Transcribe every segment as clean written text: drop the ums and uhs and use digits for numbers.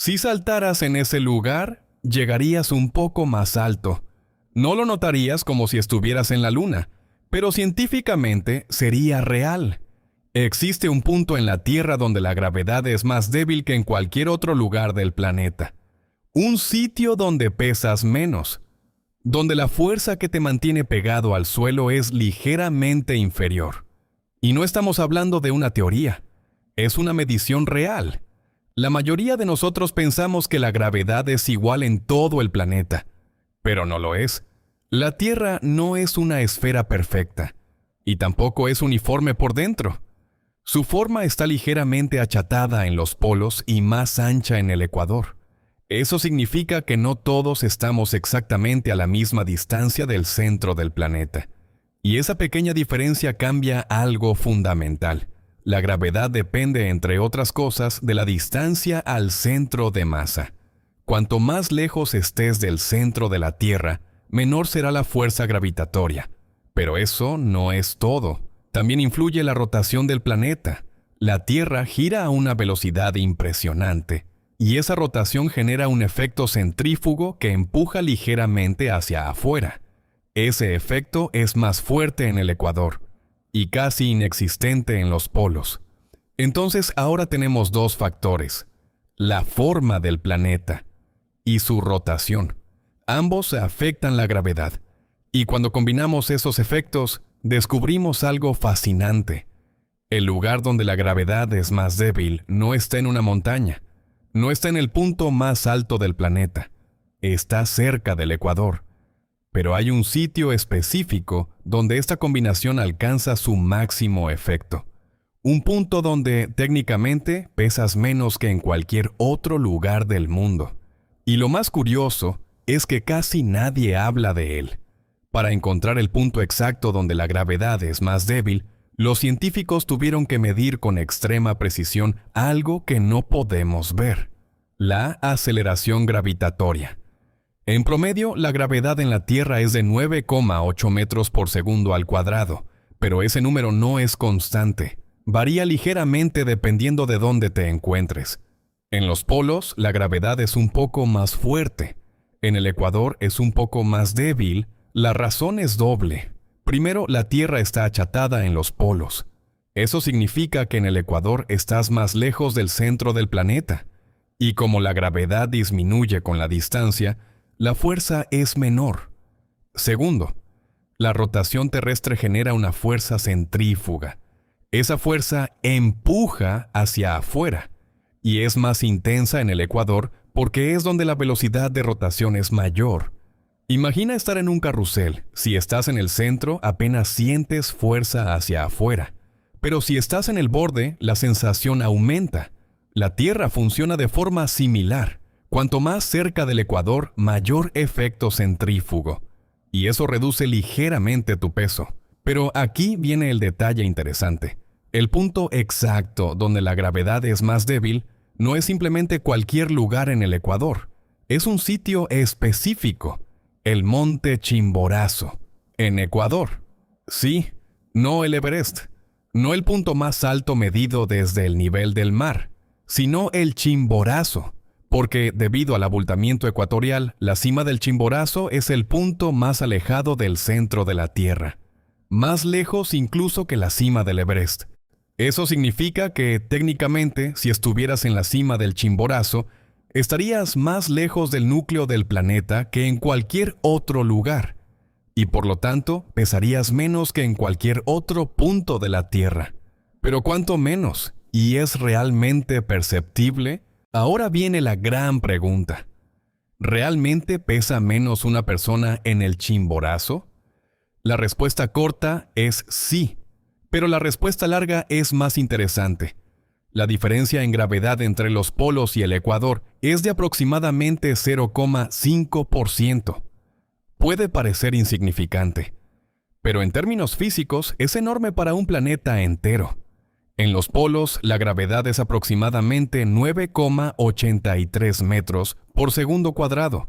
Si saltaras en ese lugar, llegarías un poco más alto. No lo notarías como si estuvieras en la Luna, pero científicamente sería real. Existe un punto en la Tierra donde la gravedad es más débil que en cualquier otro lugar del planeta. Un sitio donde pesas menos, donde la fuerza que te mantiene pegado al suelo es ligeramente inferior. Y no estamos hablando de una teoría, es una medición real. La mayoría de nosotros pensamos que la gravedad es igual en todo el planeta, pero no lo es. La Tierra no es una esfera perfecta, y tampoco es uniforme por dentro. Su forma está ligeramente achatada en los polos y más ancha en el ecuador. Eso significa que no todos estamos exactamente a la misma distancia del centro del planeta. Y esa pequeña diferencia cambia algo fundamental. La gravedad depende, entre otras cosas, de la distancia al centro de masa. Cuanto más lejos estés del centro de la Tierra, menor será la fuerza gravitatoria. Pero eso no es todo. También influye la rotación del planeta. La Tierra gira a una velocidad impresionante, y esa rotación genera un efecto centrífugo que empuja ligeramente hacia afuera. Ese efecto es más fuerte en el ecuador y casi inexistente en los polos. Entonces ahora tenemos dos factores: la forma del planeta y su rotación. Ambos afectan la gravedad, y cuando combinamos esos efectos, descubrimos algo fascinante. El lugar donde la gravedad es más débil no está en una montaña, no está en el punto más alto del planeta, está cerca del ecuador. Pero hay un sitio específico donde esta combinación alcanza su máximo efecto. Un punto donde, técnicamente, pesas menos que en cualquier otro lugar del mundo. Y lo más curioso es que casi nadie habla de él. Para encontrar el punto exacto donde la gravedad es más débil, los científicos tuvieron que medir con extrema precisión algo que no podemos ver: la aceleración gravitatoria. En promedio, la gravedad en la Tierra es de 9,8 metros por segundo al cuadrado, pero ese número no es constante. Varía ligeramente dependiendo de dónde te encuentres. En los polos, la gravedad es un poco más fuerte. En el ecuador es un poco más débil. La razón es doble. Primero, la Tierra está achatada en los polos. Eso significa que en el ecuador estás más lejos del centro del planeta. Y como la gravedad disminuye con la distancia, la fuerza es menor. Segundo, la rotación terrestre genera una fuerza centrífuga. Esa fuerza empuja hacia afuera, y es más intensa en el ecuador porque es donde la velocidad de rotación es mayor. Imagina estar en un carrusel. Si estás en el centro, apenas sientes fuerza hacia afuera. Pero si estás en el borde, la sensación aumenta. La Tierra funciona de forma similar. Cuanto más cerca del ecuador, mayor efecto centrífugo. Y eso reduce ligeramente tu peso. Pero aquí viene el detalle interesante. El punto exacto donde la gravedad es más débil no es simplemente cualquier lugar en el ecuador. Es un sitio específico: el Monte Chimborazo, en Ecuador. Sí, no el Everest, no el punto más alto medido desde el nivel del mar, sino el Chimborazo, porque debido al abultamiento ecuatorial, la cima del Chimborazo es el punto más alejado del centro de la Tierra, más lejos incluso que la cima del Everest. Eso significa que, técnicamente, si estuvieras en la cima del Chimborazo, estarías más lejos del núcleo del planeta que en cualquier otro lugar, y por lo tanto, pesarías menos que en cualquier otro punto de la Tierra. Pero ¿cuánto menos? ¿Y es realmente perceptible? Ahora viene la gran pregunta. ¿Realmente pesa menos una persona en el Chimborazo? La respuesta corta es sí, pero la respuesta larga es más interesante. La diferencia en gravedad entre los polos y el ecuador es de aproximadamente 0,5%. Puede parecer insignificante, pero en términos físicos es enorme para un planeta entero. En los polos, la gravedad es aproximadamente 9,83 metros por segundo cuadrado.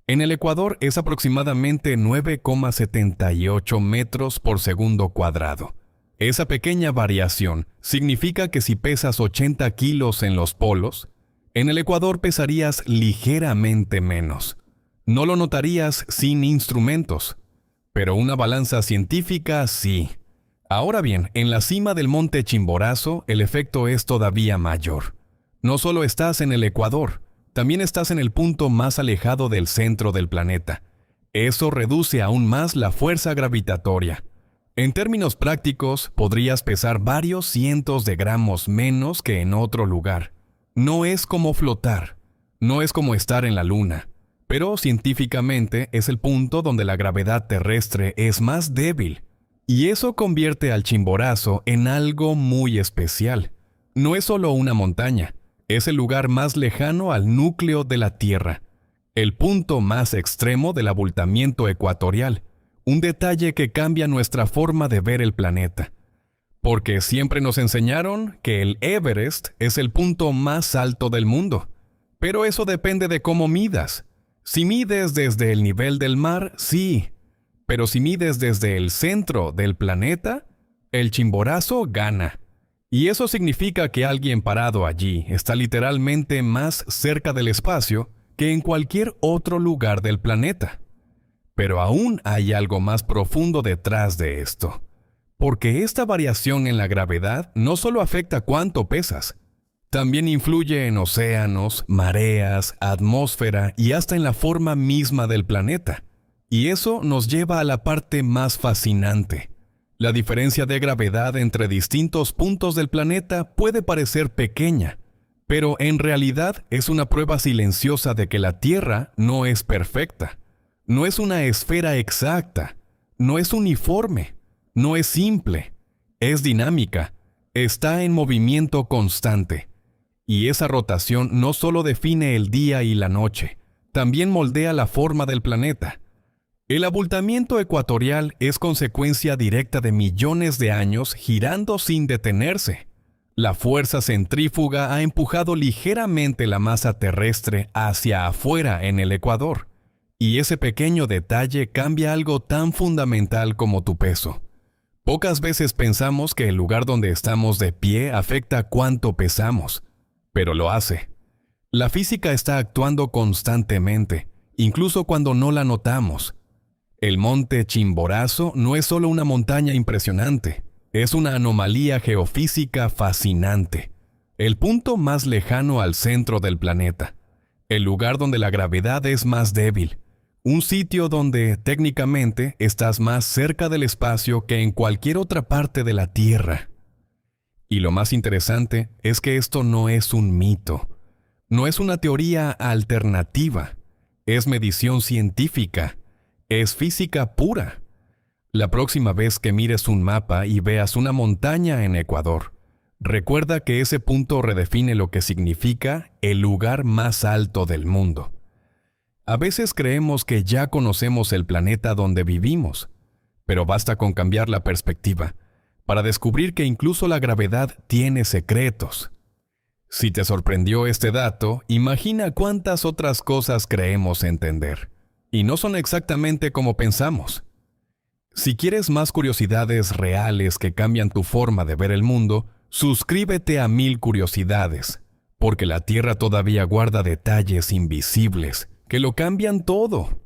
En el ecuador es aproximadamente 9,78 metros por segundo cuadrado. Esa pequeña variación significa que si pesas 80 kilos en los polos, En el ecuador pesarías ligeramente menos. No lo notarías sin instrumentos, pero una balanza científica sí. Ahora bien, en la cima del monte Chimborazo, el efecto es todavía mayor. No solo estás en el ecuador, también estás en el punto más alejado del centro del planeta. Eso reduce aún más la fuerza gravitatoria. En términos prácticos, podrías pesar varios cientos de gramos menos que en otro lugar. No es como flotar, no es como estar en la luna, pero científicamente es el punto donde la gravedad terrestre es más débil. Y eso convierte al Chimborazo en algo muy especial. No es solo una montaña, es el lugar más lejano al núcleo de la Tierra, el punto más extremo del abultamiento ecuatorial, un detalle que cambia nuestra forma de ver el planeta. Porque siempre nos enseñaron que el Everest es el punto más alto del mundo, pero eso depende de cómo midas. Si mides desde el nivel del mar, sí, pero si mides desde el centro del planeta, el Chimborazo gana. Y eso significa que alguien parado allí está literalmente más cerca del espacio que en cualquier otro lugar del planeta. Pero aún hay algo más profundo detrás de esto. Porque esta variación en la gravedad no solo afecta cuánto pesas, también influye en océanos, mareas, atmósfera y hasta en la forma misma del planeta. Y eso nos lleva a la parte más fascinante. La diferencia de gravedad entre distintos puntos del planeta puede parecer pequeña, pero en realidad es una prueba silenciosa de que la Tierra no es perfecta. No es una esfera exacta, no es uniforme, no es simple, es dinámica, está en movimiento constante. Y esa rotación no solo define el día y la noche, también moldea la forma del planeta. El abultamiento ecuatorial es consecuencia directa de millones de años girando sin detenerse. La fuerza centrífuga ha empujado ligeramente la masa terrestre hacia afuera en el ecuador. Y ese pequeño detalle cambia algo tan fundamental como tu peso. Pocas veces pensamos que el lugar donde estamos de pie afecta cuánto pesamos, pero lo hace. La física está actuando constantemente, incluso cuando no la notamos. El monte Chimborazo no es solo una montaña impresionante, es una anomalía geofísica fascinante. El punto más lejano al centro del planeta. El lugar donde la gravedad es más débil. Un sitio donde, técnicamente, estás más cerca del espacio que en cualquier otra parte de la Tierra. Y lo más interesante es que esto no es un mito. No es una teoría alternativa. Es medición científica. Es física pura. La próxima vez que mires un mapa y veas una montaña en Ecuador, recuerda que ese punto redefine lo que significa el lugar más alto del mundo. A veces creemos que ya conocemos el planeta donde vivimos, pero basta con cambiar la perspectiva para descubrir que incluso la gravedad tiene secretos. Si te sorprendió este dato, imagina cuántas otras cosas creemos entender, y no son exactamente como pensamos. Si quieres más curiosidades reales que cambian tu forma de ver el mundo, suscríbete a 1000 Curiosidades, porque la Tierra todavía guarda detalles invisibles que lo cambian todo.